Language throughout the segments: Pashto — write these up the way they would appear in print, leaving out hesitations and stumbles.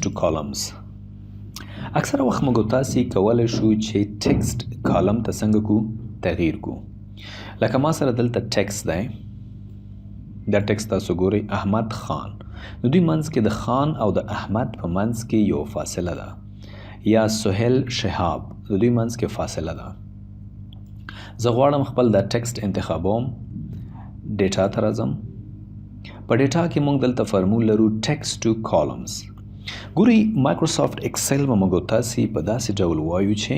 text to columns. اکثره وخت موږ تاسې کولی شو چې ټکسټ کالم ته څنګه کو تغییر کو. لکه ما سره دلته ټکسټ دی، دا ټکسټ تاسو ګورئ احمد خان. د دوی منځ کې د خان او د احمد په منځ کې یو فاصله ده، یا سهیل شهاب د دوی منځ کې فاصله ده. زه غواړم خپل دا ټکسټ انتخابوم، ډیټا ته راځم. په ډیټا کې موږ دلته فرمول لرو ټکسټ ټو کالمز. ګورئ مایکروسافټ اکسل به موږ تاسې په داسې ډول وایو چې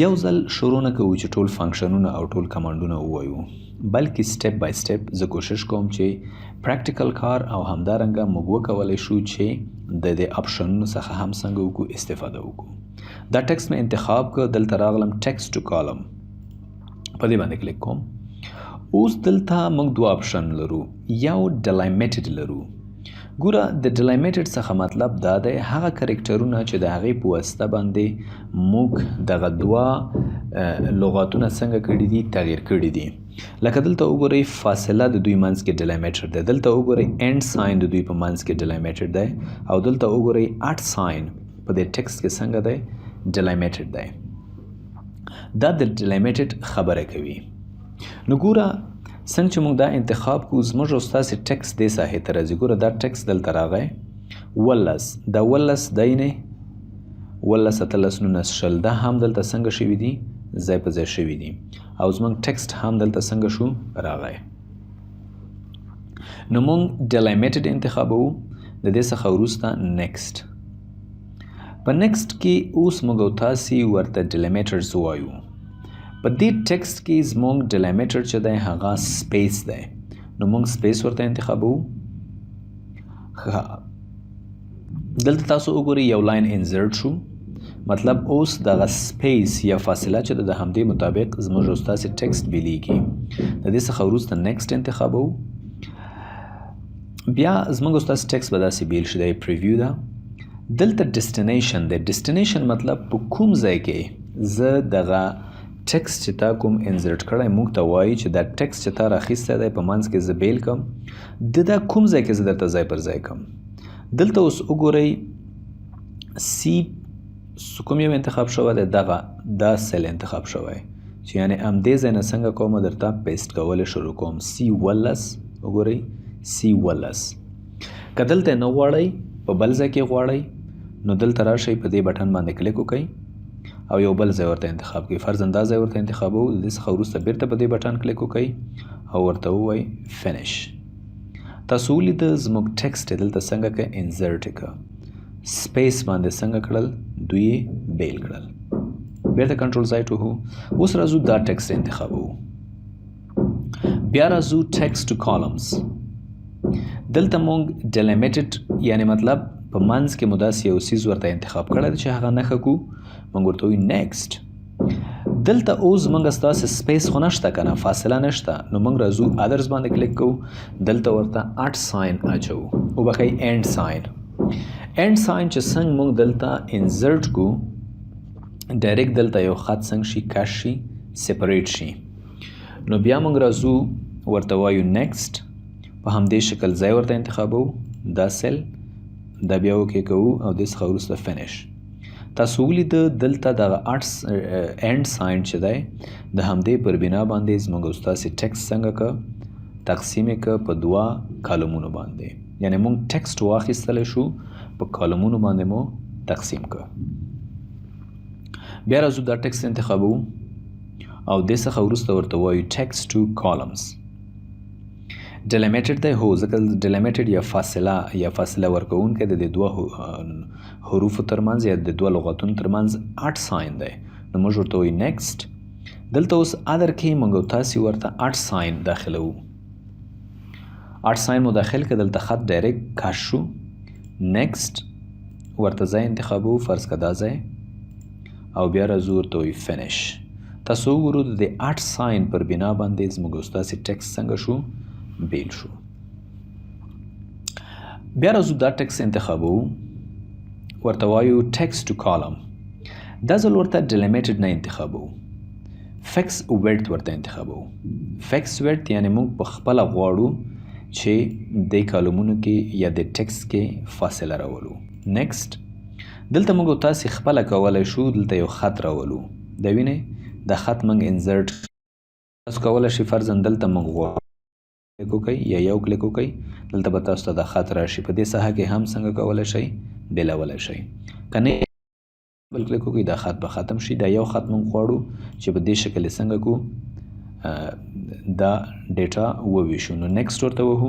یو ځل شروع نه کوو چې ټول فنکشنونه او ټول کمانډونه ووایو، بلکې سټپ بای سټپ زه کوشش کوم چې پریکټیکل کار او همدارنګه موږ وکولی شو چې د دې اپشنونو څخه هم څنګه وکړو استفاده وکړو. دا ټکسټ مې انتخاب کړ، دلته راغلم ټکسټ ټو کالم، په دې باندې کلیک کوم. اوس دلته موږ دوه اپشن لرو، یو ډیلیمیټډ لرو. ګوره د ډیلیمیټډ څخه مطلب دا دی هغه کرکټرونه چې د هغې په واسطه باندې موږ دغه دوه لغاتونه څنګه کړي دي تغییر کړي دي. لکه دلته وګورئ فاصله د دوی منځ کې ډیلیمیټډ دی، دلته وګورئ اینډ ساین د دوی په منځ کې ډیلیمیټډ دی، او دلته وګورئ اټ ساین په دې ټکسټ کې څنګه دی ډیلیمیټډ دی. دا د ډیلیمیټډ خبره کوي. نو ګوره څنګه چې موږ دا انتخاب کوو زموږ او ستاسې ټکسټ دې ساحې ته راځي. ګوره دا ټکسټ دلته راغی 18، دا 18 دی نه 18 18 19 شل، دا هم دلته څنګه شوي دي ځای په ځای شوي دي، او زموږ ټکسټ هم دلته څنګه شو راغی. نو موږ ډیلیمیټډ انتخابوو، د دې څخه وروسته نیکسټ. په نیکسټ کې اوس موږ او تاسې ورته ډیلیمیټرز وایو. په دې ټکسټ کې زموږ ډیلیمیټر چې دی هغه سپیس دی، نو موږ سپیس ورته انتخابوو. دلته تاسو وګورئ یو لاین انزرټ شو، مطلب اوس دغه سپیس یا فاصله چې د همدې مطابق زموږ او ستاسې ټکسټ بیلیږي. د دې څخه وروسته نیکسټ انتخابوو. بیا زموږ او ستاسې ټکسټ به داسې بیل شي، دا یې پریویو ده. دلته ډیسټینیشن دی، ډیسټینیشن مطلب په کوم ځای کې زه دغه ټکسټ چې تا کوم انزرټ کړی موږ ته وایي چې دا ټکسټ چې تا راخیستی دی په منځ کې زه بیل کړم، د دا کوم ځای کې زه درته ځای پر ځای کړم. دلته اوس وګورئ سی کوم یو انتخاب شوی دی، دغه دا سیل انتخاب شوی چې یعنې همدې ځای نه څنګه کوم درته پیسټ کولی شروع کوم. سی 18 وګورئ سی 18. که دلته نه غواړئ په بل ځای کې غواړئ نو دلته راشئ په دې بټن باندې کلیک وکئ او یو بل ځای ورته انتخاب کړئ. فرضاً دا ځای ورته انتخابوو، د دې څخه وروسته بیرته په دې بټن کلیک وکئ او ورته ووایئ فینش. تاسو ولیده زموږ ټکسټ یې دلته څنګه که انزرټ یې که سپیس باندې څنګه کړل دوی یې بیل کړل. بیرته کنټرول ځای ټو هو. اوس راځو دا ټکسټ انتخابوو. بیا راځو ټکسټ ټو کالمز. دلته موږ ډیلیمیټډ یعنی مطلب په منځ کې مو داسې یو څیز ورته انتخاب کړی دی چې هغه نښه کړو، موږ ورته وایو نیکسټ. دلته اوس موږ ستاسې سپیس خو نشته که نه، فاصله نشته، نو موږ راځو ادرز باندې کلیک کوو، دلته ورته اټ ساین اچوو، وبښئ اینډ ساین. اینډ ساین چې څنګه موږ دلته انزرټ کو ډایرکټ دلته یو خط څنګه شي کش شي سپریټ شي. نو بیا موږ راځو ورته وایو نیکسټ، په همدې شکل ځای ورته انتخابوو، دا سیل دا بیا وکې کوو او دې څخه وروسته فینش. تاسو ولیده دلته دغه اینډ ساین چې دی د همدې پر بنا باندې زموږ او ستاسې ټکسټ څنګه که تقسیم یې که په دوه کالمونو باندې، یعنې موږ ټکسټ واخیستلی شو په کالمونو باندې مو تقسیم که. بیا راځو دا ټکسټ انتخابوو او دې څخه وروسته ورته وایو ټکسټ ټو کالمز. ډیلیمیټډ دی، هو ځکه ډیلیمیټډ یا فاصله ورکوونکی د دې دوه حروفو ترمنځ یا د دوه لغتونو ترمنځ اټ ساین دی، نو موږ ورته وایو نیکسټ. دلته اوس ادر کې موږ او تاسې ورته اټ ساین داخلوو. اټ ساین مو داخل که دلته خط ډایرکټ کش شو. نیکسټ ورته ځای انتخابوو، فرض که دا ځای، او بیا راځو ورته وایو فینش. تاسو وګورو د دې اټ ساین پر بنا باندې زموږ او ستاسې ټکسټ څنګه شو بیل شو. بیا راځو دا ټکسټ انتخابوو، ورته وایو ټکسټ ټو کالم. دا ځل ورته ډیلیمیټډ نه انتخابوو، فکس ویډت ورته انتخابوو. فکس ویډت یعنې موږ په خپله غواړو چې د کالمونو کې یا د ټکست کې فاصله راولو. نیکسټ دلته موږ تاسې خپله کولی شو دلته یو خط راولو. د وینئ د خط موږ انزرټ تاسو کولی شئ فرضاً دلته موږ کلیک وکړئ یا یو کلیک وکړئ دلته به تاسو ته د خط راشي. په دې ساحه کې هم څنګه کولی شئ ډیلولی شئ. که نه بل کلیک وکړئ دا خط به ختم شي. دا یو خط موږ غواړو چې په دې شکل یې څنګه کو دا ډیټا وویشو. نو نیکسټ ورته وهو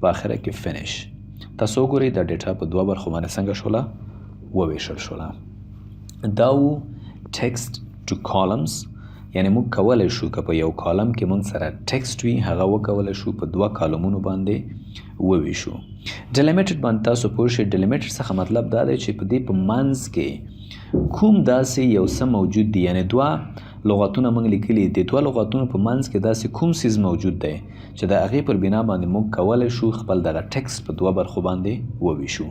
په آخره کې فینش. تاسو وګورئ دا ډیټا په دوه برخو باندې څنګه شوله وویشل شوله. دا و ټکسټ ټو کالمز، یعنی موږ کولی شو که په یو کالم کې موږ سره ټکسټ وي هغه وکولی شو په دوه کالمونو باندې وویشو. ډیلیمیټډ باندې تاسو پوه شئ. ډیلیمیټډ څخه مطلب دا دی چې په دې په منځ کې کوم داسې یو څه موجود دی، یعنی دوه لغتونه موږ لیکلي دي، دوه لغتونو په منځ کې داسې کوم څیز موجود دی چې د هغې پر بنا باندې موږ کولی شو خپل دغه ټکسټ په دوه برخو باندې وویشو.